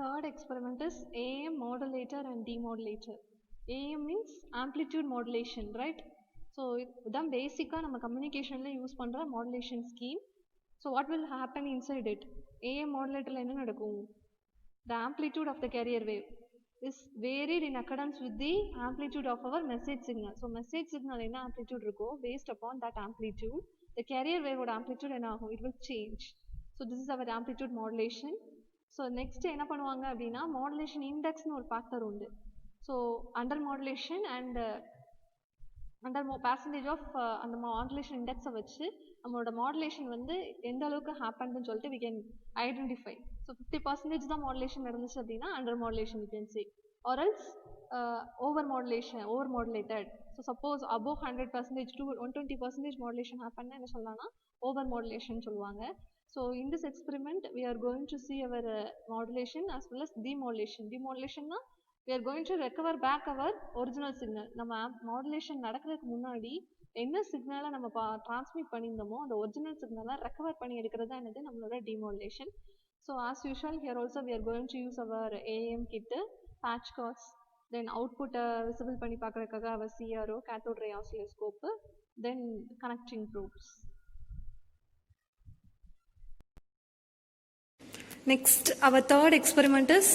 third experiment is AM modulator and demodulator. AM means amplitude modulation, right? So இதான் பேசிக்காக நம்ம கம்யூனிகேஷனில் use பண்ணுற modulation scheme. So what will happen inside it? AM மாடுலேட்டரில் என்ன நடக்கும்? The amplitude of the carrier wave is varied in accordance with the amplitude of our message signal. So message signal என்ன amplitude இருக்கோ based upon that amplitude, the carrier wave ஓட amplitude என்ன ஆகும்? It will change. So this is our amplitude modulation. So next என்ன பண்ணுவாங்க அப்படின்னா modulation இண்டெக்ஸ்னு ஒரு ஃபேக்டர் உண்டு. So under modulation and under percentage of அந்த மாடுலேஷன் இண்டெக்ஸை வச்சு நம்மளோட மாடுலேஷன் வந்து எந்த அளவுக்கு ஹேப்பன்னு சொல்லிட்டு வி கேன் ஐடென்டிஃபை. ஸோ 50% தான் மாடுலேஷன் நடந்துச்சு அப்படின்னா under modulation we can say, or else over modulated. So suppose above 100% to 120% modulation ஹேப்பன்னா என்ன சொல்லலாம்னா ஓவர் மாடுலேஷன் சொல்லுவாங்க. So in this experiment we are going to see our modulation as well as demodulation. Demodulation na we are going to recover back our original signal. நம்ம modulation நடக்கிறதுக்கு முன்னாடி என்ன சிக்னலை நம்ம டிரான்ஸ்மிட் பண்ணியிருந்தோமோ அந்த ஒரிஜினல் சிக்னலை recover பண்ணி எடுக்கிறது தான் என்னது நம்மளோட demodulation. So as usual here also we are going to use our AM kit, patch cords, then output visible பண்ணி பார்க்கறதுக்காக our CRO, cathode ray oscilloscope, then connecting probes. Next, our third experiment is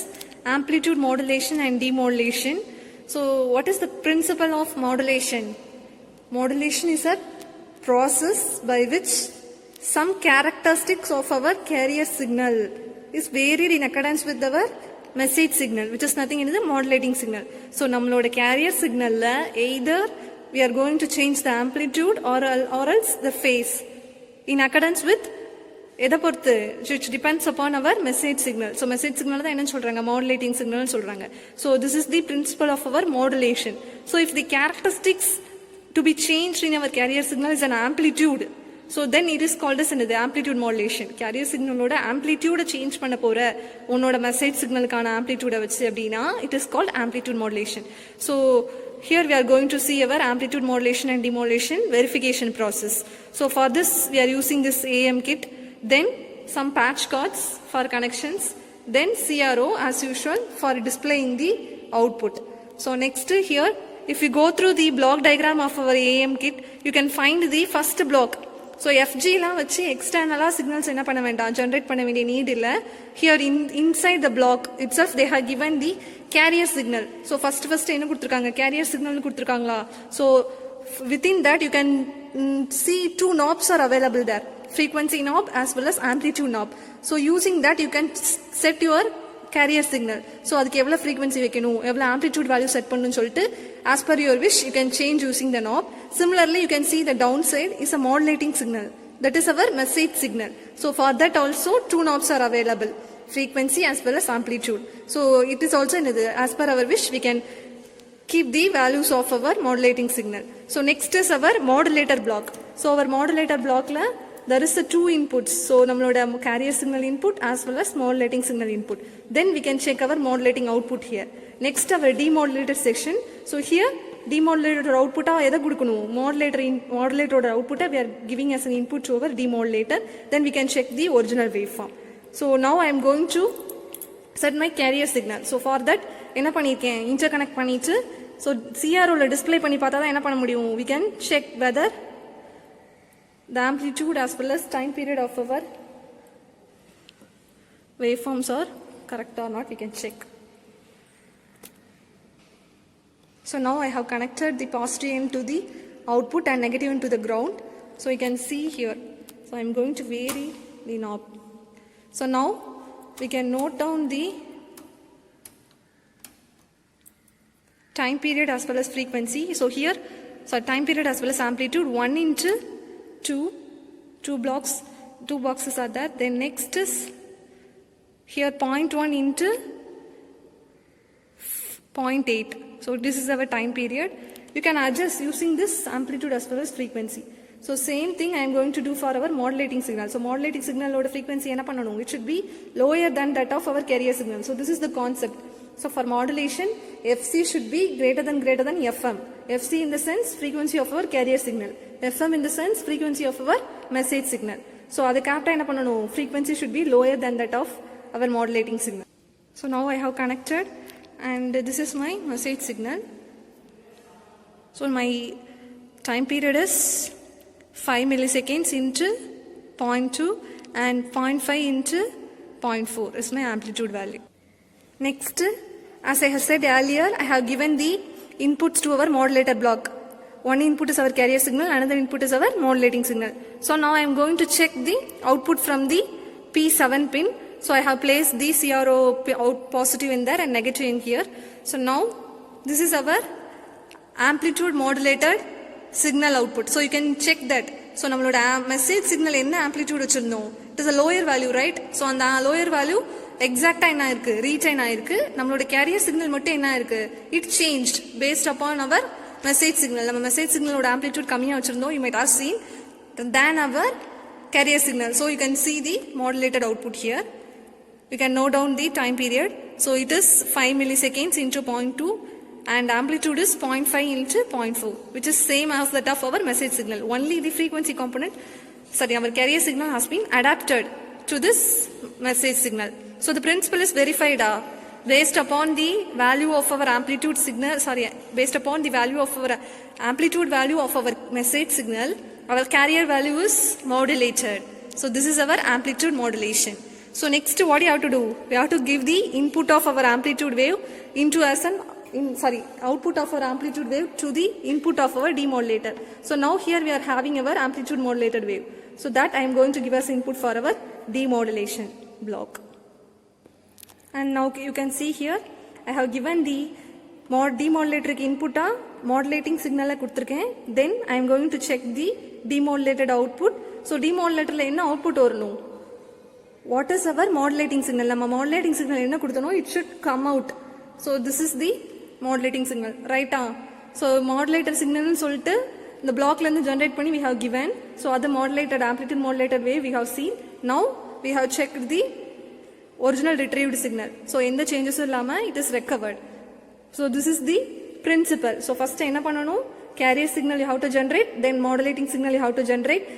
amplitude modulation and demodulation. So, what is the principle of modulation? Modulation is a process by which some characteristics of our carrier signal is varied in accordance with our message signal, which is nothing in the modulating signal. So, nammaloda carrier signal la either we are going to change the amplitude or else the phase in accordance with எதை பொறுத்து? which depends upon our message signal. So message signal தான் என்ன சொல்றாங்க? modulating signal சொல்றாங்க. So this is the principle of our modulation. So if the characteristics to be changed in our carrier signal is an amplitude, so then it is called as the amplitude modulation. carrier signal ஓட amplitude change பண்ண போற உன்னோட message signalக்கான amplitude வச்சு அப்படின்னா it is called amplitude modulation. So here we are going to see our amplitude modulation and demodulation verification process. So for this we are using this AM kit, then some patch cords for connections, then CRO as usual for displaying the output. So next here, if you go through the block diagram of our AM kit, you can find the first block. So FG la vachi external signals enna panna vendam, generate panna vendiya need illa. Here inside the block itself they have given the carrier signal. So first enna kuduthirukanga, carrier signal nu kuduthirukangala. So within that you can see two knobs are available there, frequency knob as well as amplitude knob. So using that you can set your carrier signal. So adukku evla frequency vekanum, evla amplitude value set pannum solittu as per your wish you can change using the knob. Similarly you can see the downside is a modulating signal, that is our message signal. So for that also two knobs are available, frequency as well as amplitude. So it is also as per our wish we can keep the values of our modulating signal. So next is our modulator block. So our modulator block la there is a two inputs. So nammaloda carrier signal input as well as modulating signal input. Then we can check our modulating output here. Next our demodulator section. So here demodulator output edha kudukonu, modulator output we are giving as an input to our demodulator. Then we can check the original waveform. So now I am going to set my carrier signal. So for that என்ன பண்ணிருக்கேன், interconnect பண்ணிட்டு so CRO ல display பண்ணி பார்த்தா தான் என்ன பண்ண முடியும், we can check whether the amplitude as well as time period of our waveforms are correct or not, we can check. So now I have connected the positive end to the output and negative end to the ground. So you can see here. So I am going to vary the knob. So now we can note down the time period as well as frequency. So here, time period as well as amplitude 1 into 2 blocks, 2 boxes are there. Then next is here 0.1 into 0.8. So this is our time period. You can adjust using this amplitude as well as frequency. So same thing I am going to do for our modulating signal. So modulating signal oda frequency enna pannanum, it should be lower than that of our carrier signal. So this is the concept. So for modulation, FC should be greater than FM. FC in the sense frequency of our carrier signal. FM in the sense frequency of our message signal. So adhu correct enna pannanum, frequency should be lower than that of our modulating signal. So now I have connected and this is my message signal. So my time period is 5 milliseconds into 0.2 and 0.5 into 0.4 is my amplitude value. Next, as I have said earlier, I have given the inputs to our modulator block. One input is our carrier signal, another input is our modulating signal. So now I am going to check the output from the P7 pin. So I have placed the CRO out positive in there and negative in here. So now this is our amplitude modulated signal output. So you can check that. So nammaloda message signal enna amplitude vechirundom, it is a lower value, right? So and lower value exact enna irukku, retain aayirukku. Nammaloda carrier signal mattum enna irukku, it changed based upon our message signal. Nama message signal oda amplitude kammiya vechirundom, you might have seen, than our carrier signal. So you can see the modulated output here. You can note down the time period. So it is 5 milliseconds into 0.2 and amplitude is 0.5 into 0.4, which is same as that of our message signal. Only the frequency component, our carrier signal has been adapted to this message signal. So the principle is verified based upon the value of our amplitude signal, based upon the value of our amplitude value of our message signal, our carrier value is modulated. So this is our amplitude modulation. So next what you have to do? We have to give the input of our amplitude wave into as an output of our amplitude wave to the input of our demodulator. So now here we are having our amplitude modulated wave. So that I am going to give as input for our demodulation block. And now you can see here I have given the demodulator input modulating signal kuduthirken. Then I am going to check the demodulated output. So demodulator la enna output varano? What is our modulating signal? Nama modulating signal enna kuduthano, it should come out. So this is the modulating signal, right? So modulator signal nu solittu the block la generate panni we have given. So other modulated amplitude modulated wave we have seen. Now we have checked the original retrieved signal. So endha changes illama it is recovered. So this is the principle. So first enna pananum, carrier signal you have to generate, then modulating signal you have to generate.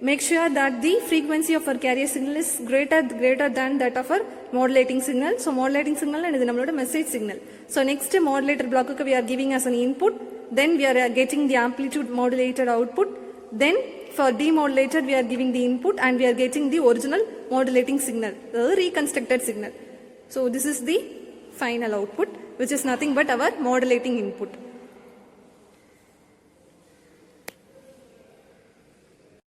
Make sure that the frequency of our carrier signal is greater than that of our modulating signal. So modulating signal and the message signal. So next modulator block we are giving as an input. Then we are getting the amplitude modulated output. Then for demodulated we are giving the input and we are getting the original modulating signal, the reconstructed signal. So this is the final output, which is nothing but our modulating input.